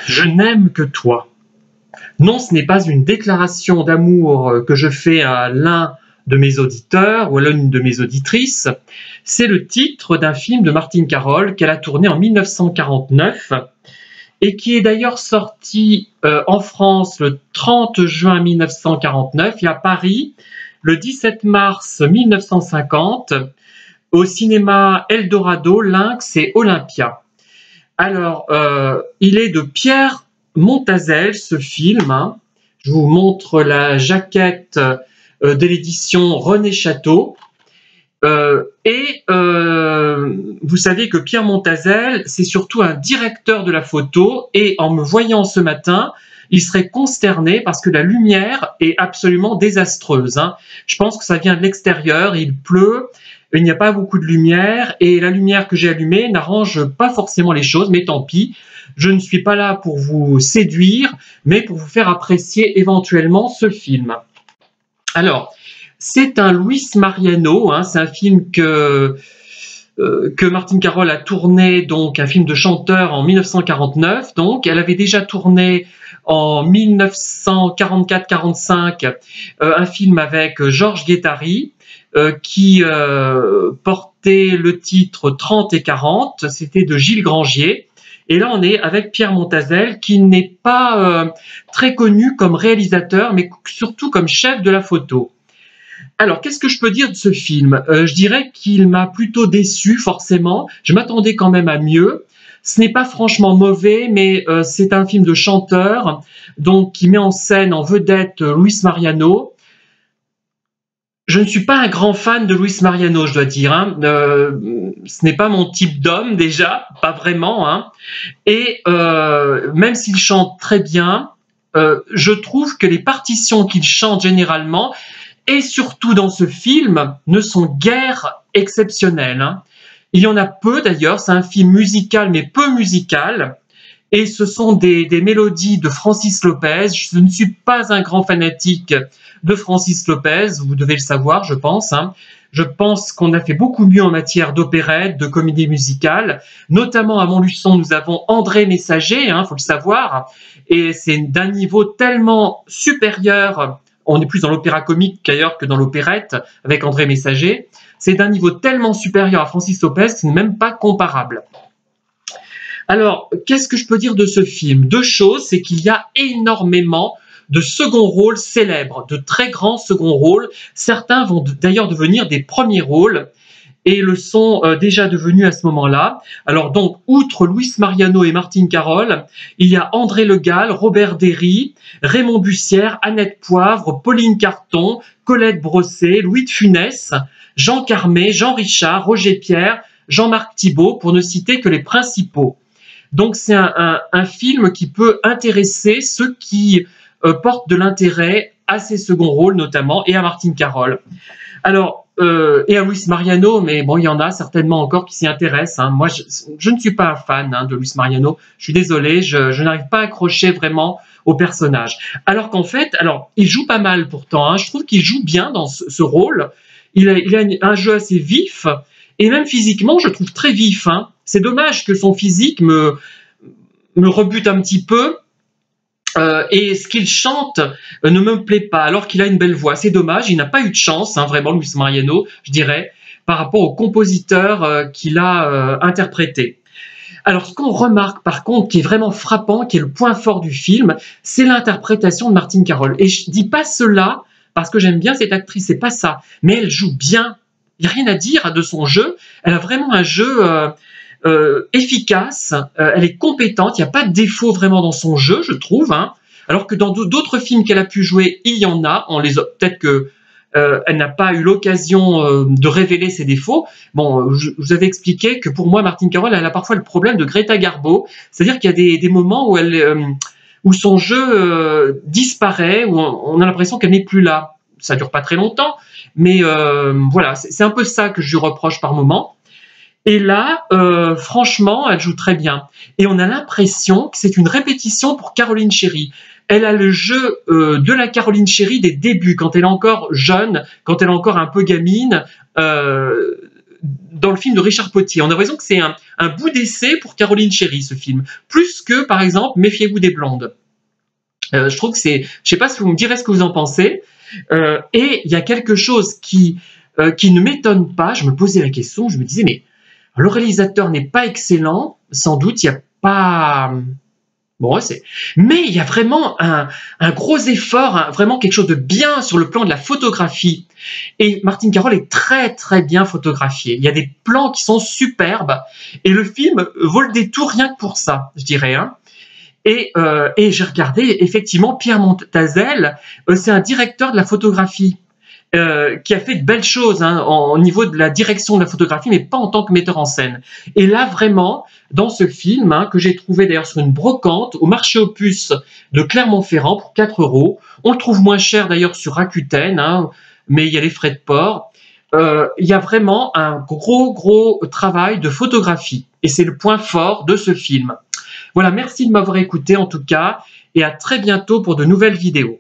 je n'aime que toi. Non, ce n'est pas une déclaration d'amour que je fais à l'un de mes auditeurs ou à l'une de mes auditrices. C'est le titre d'un film de Martine Carol qu'elle a tourné en 1949 et qui est d'ailleurs sorti en France le 30 juin 1949 et à Paris le 17 mars 1950 au cinéma Eldorado, Lynx et Olympia. Alors, il est de Pierre Montazel, ce film. Hein. Je vous montre la jaquette de l'édition René Château. Vous savez que Pierre Montazel, c'est surtout un directeur de la photo et en me voyant ce matin, il serait consterné parce que la lumière est absolument désastreuse. Hein. Je pense que ça vient de l'extérieur, il pleut, il n'y a pas beaucoup de lumière et la lumière que j'ai allumée n'arrange pas forcément les choses, mais tant pis. Je ne suis pas là pour vous séduire, mais pour vous faire apprécier éventuellement ce film. Alors, c'est un Luis Mariano, hein, c'est un film que Martine Carol a tourné, donc un film de chanteur en 1949. Donc, elle avait déjà tourné en 1944-45 un film avec Georges Guettari qui portait le titre 30 et 40. C'était de Gilles Grangier. Et là, on est avec Pierre Montazel, qui n'est pas très connu comme réalisateur, mais surtout comme chef de la photo. Alors, qu'est-ce que je peux dire de ce film? Je dirais qu'il m'a plutôt déçu, forcément. Je m'attendais quand même à mieux. Ce n'est pas franchement mauvais, mais c'est un film de chanteur, donc qui met en scène, en vedette, Luis Mariano. Je ne suis pas un grand fan de Luis Mariano, je dois dire. Hein. Ce n'est pas mon type d'homme, déjà, pas vraiment. Hein. Et même s'il chante très bien, je trouve que les partitions qu'il chante généralement, et surtout dans ce film, ne sont guère exceptionnelles. Hein. Il y en a peu d'ailleurs, c'est un film musical mais peu musical, et ce sont des mélodies de Francis Lopez. Je ne suis pas un grand fanatique de Francis Lopez, vous devez le savoir, je pense. Hein. Je pense qu'on a fait beaucoup mieux en matière d'opérette, de comédie musicale, notamment à Montluçon, nous avons André Messager, hein, faut le savoir, et c'est d'un niveau tellement supérieur. On est plus dans l'opéra comique qu'ailleurs que dans l'opérette avec André Messager. C'est d'un niveau tellement supérieur à Francis Lopez que ce n'est même pas comparable. Alors, qu'est-ce que je peux dire de ce film? Deux choses, c'est qu'il y a énormément de second rôles célèbres, de très grands second rôles. Certains vont d'ailleurs devenir des premiers rôles et le sont déjà devenus à ce moment-là. Alors donc, outre Luis Mariano et Martine Carol, il y a André Le Gall, Robert Derry, Raymond Bussière, Annette Poivre, Pauline Carton, Colette Brossé, Louis de Funès, Jean Carmé, Jean Richard, Roger Pierre, Jean-Marc Thibault, pour ne citer que les principaux. Donc c'est un film qui peut intéresser ceux qui portent de l'intérêt à ces seconds rôles notamment, et à Martine Carol. Alors, et à Luis Mariano, mais bon, il y en a certainement encore qui s'y intéressent. Hein. Moi, je ne suis pas un fan de Luis Mariano. Je suis désolé, je n'arrive pas à accrocher vraiment au personnage. Alors qu'en fait, il joue pas mal pourtant. Hein. Je trouve qu'il joue bien dans ce rôle. Il a un jeu assez vif, et même physiquement, je trouve très vif. Hein. C'est dommage que son physique me rebute un petit peu. Et ce qu'il chante ne me plaît pas, alors qu'il a une belle voix. C'est dommage, il n'a pas eu de chance, hein, vraiment, Luis Mariano, je dirais, par rapport au compositeur qu'il a interprété. Alors, ce qu'on remarque, par contre, qui est vraiment frappant, qui est le point fort du film, c'est l'interprétation de Martine Carol. Et je dis pas cela parce que j'aime bien cette actrice, c'est pas ça. Mais elle joue bien. Il n'y a rien à dire de son jeu. Elle a vraiment un jeu efficace, elle est compétente, il n'y a pas de défaut vraiment dans son jeu, je trouve, hein, alors que dans d'autres films qu'elle a pu jouer, il y en a, peut-être que elle n'a pas eu l'occasion de révéler ses défauts. Bon, je vous avais expliqué que pour moi, Martine Carol, elle a parfois le problème de Greta Garbo, c'est-à-dire qu'il y a des moments où son jeu disparaît, où on a l'impression qu'elle n'est plus là. Ça dure pas très longtemps, mais voilà, c'est un peu ça que je lui reproche par moment. Et là, franchement, elle joue très bien. Et on a l'impression que c'est une répétition pour Caroline Chéry. Elle a le jeu de la Caroline Chéry des débuts, quand elle est encore jeune, quand elle est encore un peu gamine, dans le film de Richard Potier. On a l'impression que c'est un bout d'essai pour Caroline Cherry, ce film, plus que, par exemple, Méfiez-vous des blondes. Je trouve que c'est... Je sais pas si vous me direz ce que vous en pensez. Et il y a quelque chose qui ne m'étonne pas. Je me posais la question, je me disais, mais le réalisateur n'est pas excellent, sans doute, il n'y a pas... Bon, mais il y a vraiment un gros effort, vraiment quelque chose de bien sur le plan de la photographie. Et Martine Carol est très très bien photographiée. Il y a des plans qui sont superbes et le film vaut le détour rien que pour ça, je dirais. Hein. Et j'ai regardé, effectivement, Pierre Montazel, c'est un directeur de la photographie. Qui a fait de belles choses hein, au niveau de la direction de la photographie, mais pas en tant que metteur en scène. Et là, vraiment, dans ce film, hein, que j'ai trouvé d'ailleurs sur une brocante au marché aux puces de Clermont-Ferrand pour 4 €, on le trouve moins cher d'ailleurs sur Rakuten, hein, mais il y a les frais de port. Il y a vraiment un gros travail de photographie. Et c'est le point fort de ce film. Voilà, merci de m'avoir écouté en tout cas, et à très bientôt pour de nouvelles vidéos.